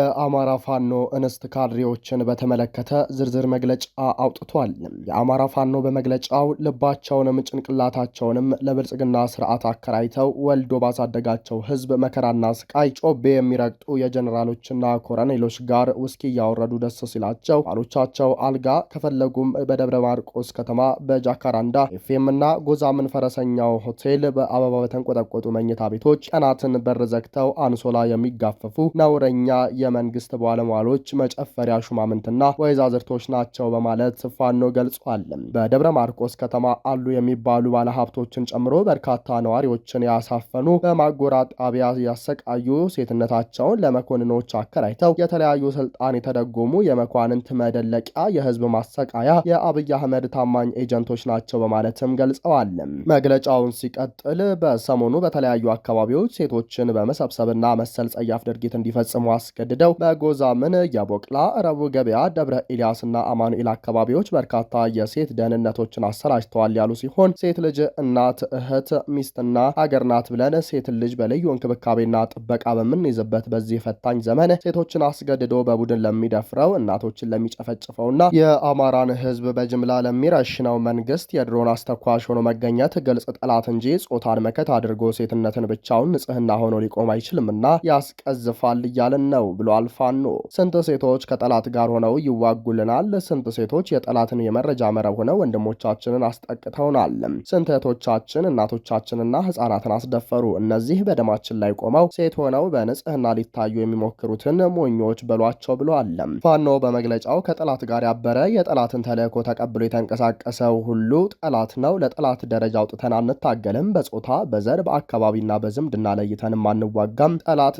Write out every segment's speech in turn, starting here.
የአማራ ፋኖ እንስት ካድሬዎችን በተመለከተ ዝርዝር መግለጫ አውጥቷል። የአማራ ፋኖ በመግለጫው ልባቸውንም ጭንቅላታቸውንም ለብልጽግና ስርዓት አከራይተው ወልዶ ባሳደጋቸው ህዝብ መከራና ስቃይ ጮቤ የሚረግጡ የጀኔራሎችና ኮረኔሎች ጋር ውስኪ እያወረዱ ደስ ሲላቸው ባሎቻቸው አልጋ ከፈለጉም በደብረ ማርቆስ ከተማ በጃካራንዳ ኤፍኤምና ጎዛምን ፈረሰኛው ሆቴል በአበባ በተንቆጠቆጡ መኝታ ቤቶች ቀናትን በር ዘግተው አንሶላ የሚጋፈፉ ነውረኛ የመንግስት ባለሟሎች መጨፈሪያ ሹማምንትና ወይዛዝርቶች ናቸው በማለት ፋኖ ገልጿል። በደብረ ማርቆስ ከተማ አሉ የሚባሉ ባለሀብቶችን ጨምሮ በርካታ ነዋሪዎችን ያሳፈኑ፣ በማጎራ ጣቢያ ያሰቃዩ፣ ሴትነታቸውን ለመኮንኖች አከራይተው የተለያዩ ስልጣን የተደጎሙ የመኳንንት መደለቂያ፣ የህዝብ ማሰቃያ የአብይ አህመድ ታማኝ ኤጀንቶች ናቸው በማለትም ገልጸዋል። መግለጫውን ሲቀጥል በሰሞኑ በተለያዩ አካባቢዎች ሴቶችን በመሰብሰብና መሰል ጸያፍ ድርጊት እንዲፈጽሙ አስገድደው በጎዛምን፣ የቦቅላ፣ ረቡ ገበያ፣ ደብረ ኤልያስና አማኑኤል አካባቢዎች በርካታ የሴት ደህንነቶችን አሰራጭተዋል ያሉ ሲሆን ሴት ልጅ እናት፣ እህት፣ ሚስትና ሀገር ናት ብለን ሴት ልጅ በልዩ እንክብካቤና ጥበቃ በምንይዝበት በዚህ ፈታኝ ዘመን ሴቶችን አስገድዶ በቡድን ለሚደፍረው፣ እናቶችን ለሚጨፈጭፈውና የአማራን ህዝብ በጅምላ ለሚረሽነው መንግስት የድሮን አስተኳሽ ሆኖ መገኘት ግልጽ ጠላት እንጂ ጾታን መከት አድርጎ ሴትነትን ብቻውን ንጽህና ሆኖ ሊቆም አይችልምና ያስቀዝፋል እያለን ነው ብሏል ፋኖ። ስንት ሴቶች ከጠላት ጋር ሆነው ይዋጉልናል? ስንት ሴቶች የጠላትን የመረጃ መረብ ሆነው ወንድሞቻችንን አስጠቅተውናል? ስንት እህቶቻችን እናቶቻችንና ህፃናትን አስደፈሩ? እነዚህ በደማችን ላይ ቆመው ሴት ሆነው በንጽህና ሊታዩ የሚሞክሩትን ሞኞች በሏቸው ብሏል። ፋኖ በመግለጫው ከጠላት ጋር ያበረ የጠላትን ተልእኮ ተቀብሎ የተንቀሳቀሰው ሁሉ ጠላት ነው። ለጠላት ደረጃ አውጥተን አንታገልም። በጾታ በዘር በአካባቢና በዝምድና ለይተንም አንዋጋም።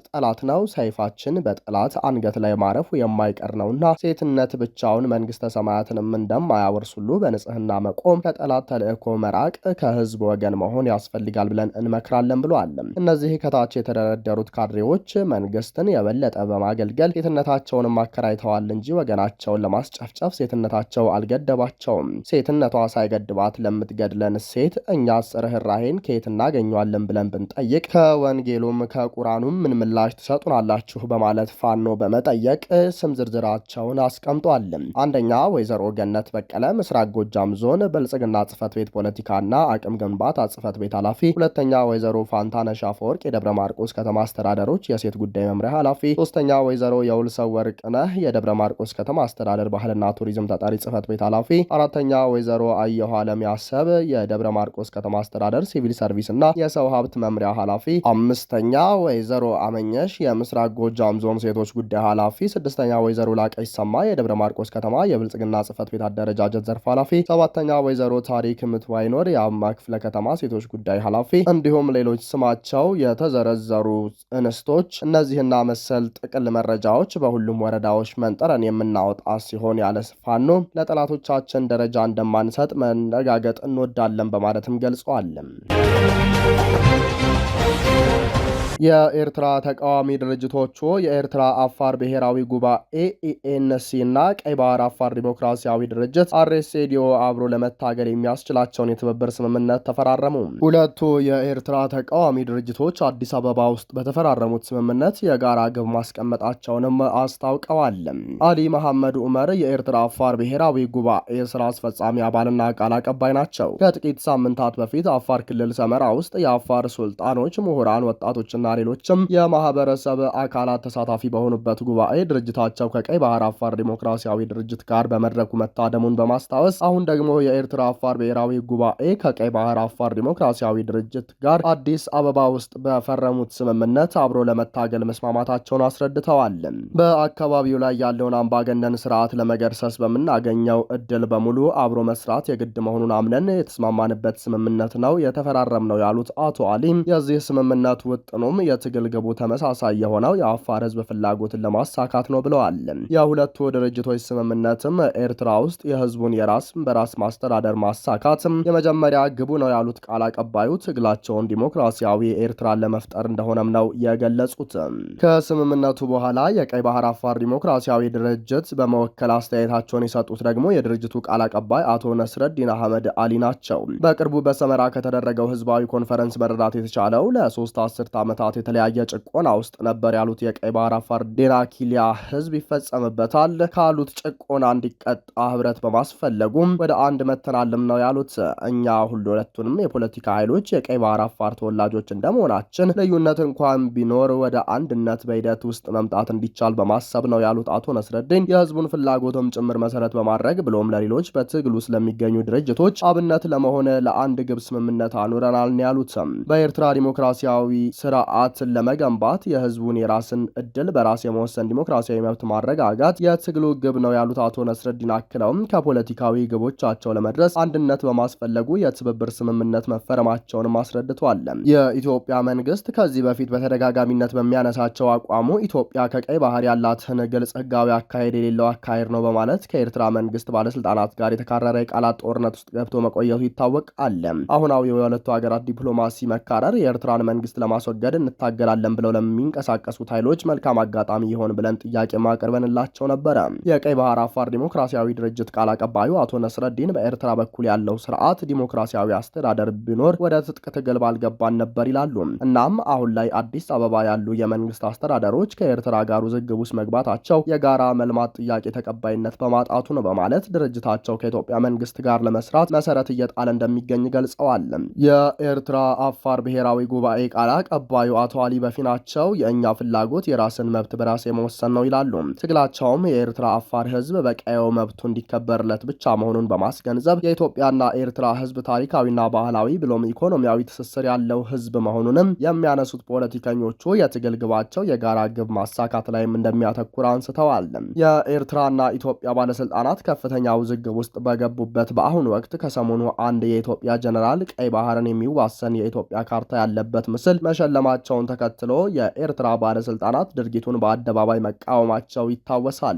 ጠላት ነው። ሰይፋችን በጠላት አንገት ላይ ማረፉ የማይቀር ነውና ሴትነት ብቻውን መንግስተ ሰማያትንም እንደማያወርስ ሁሉ በንጽህና መቆም፣ ከጠላት ተልእኮ መራቅ፣ ከህዝብ ወገን መሆን ያስፈልጋል ብለን እንመክራለን ብሏል። እነዚህ ከታች የተደረደሩት ካድሬዎች መንግስትን የበለጠ በማገልገል ሴትነታቸውንም አከራይተዋል እንጂ ወገናቸውን ለማስጨፍጨፍ ሴትነታቸው አልገደባቸውም። ሴትነቷ ሳይገድባት ለምትገድለን ሴት እኛስ ርህራሄን ከየት እናገኘዋለን ብለን ብንጠይቅ ከወንጌሉም ከቁራኑም ምን ምላሽ ትሰጡናላችሁ በማለት ፋኖ በመጠየቅ ስም ዝርዝራቸውን አስቀምጧል። አንደኛ ወይዘሮ ገነት በቀለ ምስራቅ ጎጃም ዞን ብልጽግና ጽህፈት ቤት ፖለቲካና አቅም ግንባታ ጽህፈት ቤት ኃላፊ፣ ሁለተኛ ወይዘሮ ፋንታነሽ አፈወርቅ የደብረ ማርቆስ ከተማ አስተዳደሮች የሴት ጉዳይ መምሪያ ኃላፊ፣ ሶስተኛ ወይዘሮ የውልሰው ወርቅነህ የደብረ ማርቆስ ከተማ አስተዳደር ባህልና ቱሪዝም ተጠሪ ጽህፈት ቤት ኃላፊ፣ አራተኛ ወይዘሮ አየሁ አለም ያሰብ የደብረ ማርቆስ ከተማ አስተዳደር ሲቪል ሰርቪስ እና የሰው ሀብት መምሪያ ኃላፊ፣ አምስተኛ ወይዘሮ አመኘሽ የምስራቅ ጎጃም ዞን ሴቶች ጉዳይ ኃላፊ፣ ስድስተኛ ወይዘሮ ላቀች ሰማ የደብረ ማርቆስ ከተማ የብልጽግና ጽህፈት ቤት አደረጃጀት ዘርፍ ኃላፊ፣ ሰባተኛ ወይዘሮ ታሪክ ምትዋይኖር የአማ ክፍለ ከተማ ሴቶች ጉዳይ ኃላፊ እንዲሁም ሌሎች ስማቸው የተዘረዘሩ እንስቶች። እነዚህና መሰል ጥቅል መረጃዎች በሁሉም ወረዳዎች መንጠረን የምናወጣ ሲሆን ያለ ፋኖ ለጠላቶቻችን ደረጃ እንደማንሰጥ መረጋገጥ እንወዳለን በማለትም ገልጸዋል። የኤርትራ ተቃዋሚ ድርጅቶቹ የኤርትራ አፋር ብሔራዊ ጉባኤ ኢኤንሲ እና ቀይ ባህር አፋር ዲሞክራሲያዊ ድርጅት አርኤስዲኦ አብሮ ለመታገል የሚያስችላቸውን የትብብር ስምምነት ተፈራረሙ። ሁለቱ የኤርትራ ተቃዋሚ ድርጅቶች አዲስ አበባ ውስጥ በተፈራረሙት ስምምነት የጋራ ግብ ማስቀመጣቸውንም አስታውቀዋል። አሊ መሐመድ ኡመር የኤርትራ አፋር ብሔራዊ ጉባኤ ስራ አስፈጻሚ አባልና ቃል አቀባይ ናቸው። ከጥቂት ሳምንታት በፊት አፋር ክልል ሰመራ ውስጥ የአፋር ሱልጣኖች፣ ምሁራን፣ ወጣቶችና ሌሎችም የማህበረሰብ አካላት ተሳታፊ በሆኑበት ጉባኤ ድርጅታቸው ከቀይ ባህር አፋር ዲሞክራሲያዊ ድርጅት ጋር በመድረኩ መታደሙን በማስታወስ አሁን ደግሞ የኤርትራ አፋር ብሔራዊ ጉባኤ ከቀይ ባህር አፋር ዲሞክራሲያዊ ድርጅት ጋር አዲስ አበባ ውስጥ በፈረሙት ስምምነት አብሮ ለመታገል መስማማታቸውን አስረድተዋል። በአካባቢው ላይ ያለውን አምባገነን ስርዓት ለመገርሰስ በምናገኘው እድል በሙሉ አብሮ መስራት የግድ መሆኑን አምነን የተስማማንበት ስምምነት ነው የተፈራረም ነው ያሉት አቶ አሊም የዚህ ስምምነት ውጥኑም የትግል ግቡ ተመሳሳይ የሆነው የአፋር ህዝብ ፍላጎትን ለማሳካት ነው ብለዋል። የሁለቱ ድርጅቶች ስምምነትም ኤርትራ ውስጥ የህዝቡን የራስ በራስ ማስተዳደር ማሳካት የመጀመሪያ ግቡ ነው ያሉት ቃል አቀባዩ ትግላቸውን ዲሞክራሲያዊ ኤርትራን ለመፍጠር እንደሆነም ነው የገለጹት። ከስምምነቱ በኋላ የቀይ ባህር አፋር ዲሞክራሲያዊ ድርጅት በመወከል አስተያየታቸውን የሰጡት ደግሞ የድርጅቱ ቃል አቀባይ አቶ ነስረዲን አህመድ አሊ ናቸው። በቅርቡ በሰመራ ከተደረገው ህዝባዊ ኮንፈረንስ መረዳት የተቻለው ለ3 አስርት ዓመታት ዓመታት የተለያየ ጭቆና ውስጥ ነበር ያሉት የቀይ ባህር አፋር ዴናኪሊያ ህዝብ ይፈጸምበታል ካሉት ጭቆና እንዲቀጣ ህብረት በማስፈለጉም ወደ አንድ መተናልም ነው ያሉት። እኛ ሁለቱንም የፖለቲካ ኃይሎች የቀይ ባህር አፋር ተወላጆች እንደመሆናችን ልዩነት እንኳን ቢኖር ወደ አንድነት በሂደት ውስጥ መምጣት እንዲቻል በማሰብ ነው ያሉት አቶ ነስረዲን የህዝቡን ፍላጎትም ጭምር መሰረት በማድረግ ብሎም ለሌሎች በትግሉ ስለሚገኙ ድርጅቶች አብነት ለመሆን ለአንድ ግብ ስምምነት አኑረናል ነው ያሉት። በኤርትራ ዲሞክራሲያዊ ስርዓትን ለመገንባት የህዝቡን የራስን እድል በራስ የመወሰን ዲሞክራሲያዊ መብት ማረጋጋት የትግሉ ግብ ነው ያሉት አቶ ነስረዲን አክለውም ከፖለቲካዊ ግቦቻቸው ለመድረስ አንድነት በማስፈለጉ የትብብር ስምምነት መፈረማቸውንም አስረድቷል። የኢትዮጵያ መንግስት ከዚህ በፊት በተደጋጋሚነት በሚያነሳቸው አቋሙ ኢትዮጵያ ከቀይ ባህር ያላትን ግልጽ ህጋዊ አካሄድ የሌለው አካሄድ ነው በማለት ከኤርትራ መንግስት ባለስልጣናት ጋር የተካረረ የቃላት ጦርነት ውስጥ ገብቶ መቆየቱ ይታወቃል። አሁናዊ የሁለቱ ሀገራት ዲፕሎማሲ መካረር የኤርትራን መንግስት ለማስወገድ እንታገላለን ብለው ለሚንቀሳቀሱት ኃይሎች መልካም አጋጣሚ ይሆን ብለን ጥያቄ ማቅርበንላቸው ነበረ። የቀይ ባህር አፋር ዲሞክራሲያዊ ድርጅት ቃል አቀባዩ አቶ ነስረዲን በኤርትራ በኩል ያለው ስርዓት ዲሞክራሲያዊ አስተዳደር ቢኖር ወደ ትጥቅ ትግል ባልገባን ነበር ይላሉ። እናም አሁን ላይ አዲስ አበባ ያሉ የመንግስት አስተዳደሮች ከኤርትራ ጋር ውዝግብ ውስጥ መግባታቸው የጋራ መልማት ጥያቄ ተቀባይነት በማጣቱ ነው በማለት ድርጅታቸው ከኢትዮጵያ መንግስት ጋር ለመስራት መሰረት እየጣለ እንደሚገኝ ገልጸዋል። የኤርትራ አፋር ብሔራዊ ጉባኤ ቃል አቀባዩ አቶ አሊ በፊናቸው የእኛ ፍላጎት የራስን መብት በራስ የመወሰን ነው ይላሉ። ትግላቸውም የኤርትራ አፋር ህዝብ በቀየው መብቱ እንዲከበርለት ብቻ መሆኑን በማስገንዘብ የኢትዮጵያና ኤርትራ ህዝብ ታሪካዊና ባህላዊ ብሎም ኢኮኖሚያዊ ትስስር ያለው ህዝብ መሆኑንም የሚያነሱት ፖለቲከኞቹ የትግል ግባቸው የጋራ ግብ ማሳካት ላይም እንደሚያተኩር አንስተዋል። የኤርትራና ኢትዮጵያ ባለስልጣናት ከፍተኛ ውዝግብ ውስጥ በገቡበት በአሁኑ ወቅት ከሰሞኑ አንድ የኢትዮጵያ ጀነራል ቀይ ባህርን የሚዋሰን የኢትዮጵያ ካርታ ያለበት ምስል መሸለማቸውን ተከትሎ የኤርትራ ባለስልጣናት ድርጊቱን በአደባባይ መቃወማቸው ይታወሳል።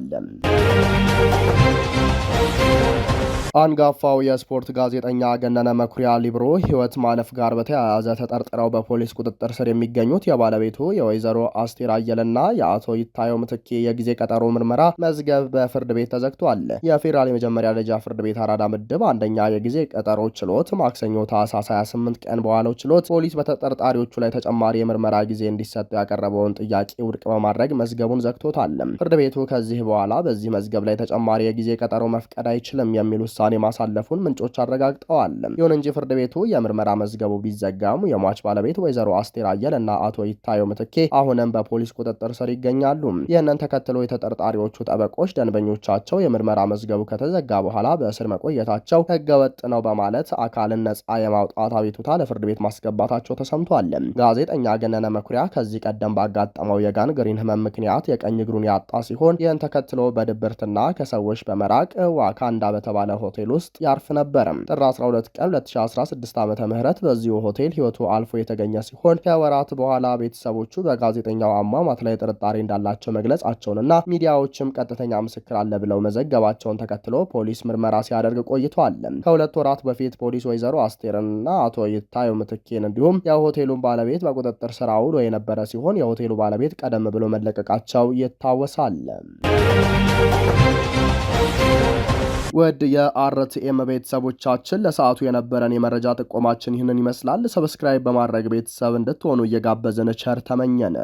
አንጋፋው የስፖርት ጋዜጠኛ ገነነ መኩሪያ ሊብሮ ህይወት ማለፍ ጋር በተያያዘ ተጠርጥረው በፖሊስ ቁጥጥር ስር የሚገኙት የባለቤቱ የወይዘሮ አስቴር አየለና የአቶ ይታየው ምትኬ የጊዜ ቀጠሮ ምርመራ መዝገብ በፍርድ ቤት ተዘግቷል። የፌዴራል የመጀመሪያ ደረጃ ፍርድ ቤት አራዳ ምድብ አንደኛ የጊዜ ቀጠሮ ችሎት ማክሰኞ ታህሳስ 28 ቀን በዋለው ችሎት ፖሊስ በተጠርጣሪዎቹ ላይ ተጨማሪ የምርመራ ጊዜ እንዲሰጡ ያቀረበውን ጥያቄ ውድቅ በማድረግ መዝገቡን ዘግቶታል። ፍርድ ቤቱ ከዚህ በኋላ በዚህ መዝገብ ላይ ተጨማሪ የጊዜ ቀጠሮ መፍቀድ አይችልም የሚል ውሳኔ ማሳለፉን ምንጮች አረጋግጠዋል። ይሁን እንጂ ፍርድ ቤቱ የምርመራ መዝገቡ ቢዘጋም የሟች ባለቤት ወይዘሮ አስቴር አየለ እና አቶ ይታየው ምትኬ አሁንም በፖሊስ ቁጥጥር ስር ይገኛሉ። ይህንን ተከትሎ የተጠርጣሪዎቹ ጠበቆች ደንበኞቻቸው የምርመራ መዝገቡ ከተዘጋ በኋላ በእስር መቆየታቸው ህገወጥ ነው በማለት አካልን ነጻ የማውጣት አቤቱታ ለፍርድ ቤት ማስገባታቸው ተሰምቷል። ጋዜጠኛ ገነነ መኩሪያ ከዚህ ቀደም ባጋጠመው የጋንግሪን ህመም ምክንያት የቀኝ እግሩን ያጣ ሲሆን ይህን ተከትሎ በድብርትና ከሰዎች በመራቅ ዋካንዳ በተባለ ሆቴል ውስጥ ያርፍ ነበር። ጥር 12 ቀን 2016 ዓመተ ምህረት በዚሁ ሆቴል ህይወቱ አልፎ የተገኘ ሲሆን ከወራት በኋላ ቤተሰቦቹ በጋዜጠኛው አሟሟት ላይ ጥርጣሬ እንዳላቸው መግለጻቸውንና ሚዲያዎችም ቀጥተኛ ምስክር አለ ብለው መዘገባቸውን ተከትሎ ፖሊስ ምርመራ ሲያደርግ ቆይቷል። ከሁለት ወራት በፊት ፖሊስ ወይዘሮ አስቴርንና አቶ ይታየው ምትኬን እንዲሁም የሆቴሉን ባለቤት በቁጥጥር ስር አውሎ የነበረ ሲሆን የሆቴሉ ባለቤት ቀደም ብሎ መለቀቃቸው ይታወሳል። ውድ የአርቲኤም ቤተሰቦቻችን ለሰዓቱ የነበረን የመረጃ ጥቆማችን ይህንን ይመስላል። ሰብስክራይብ በማድረግ ቤተሰብ እንድትሆኑ እየጋበዝን ቸር ተመኘን።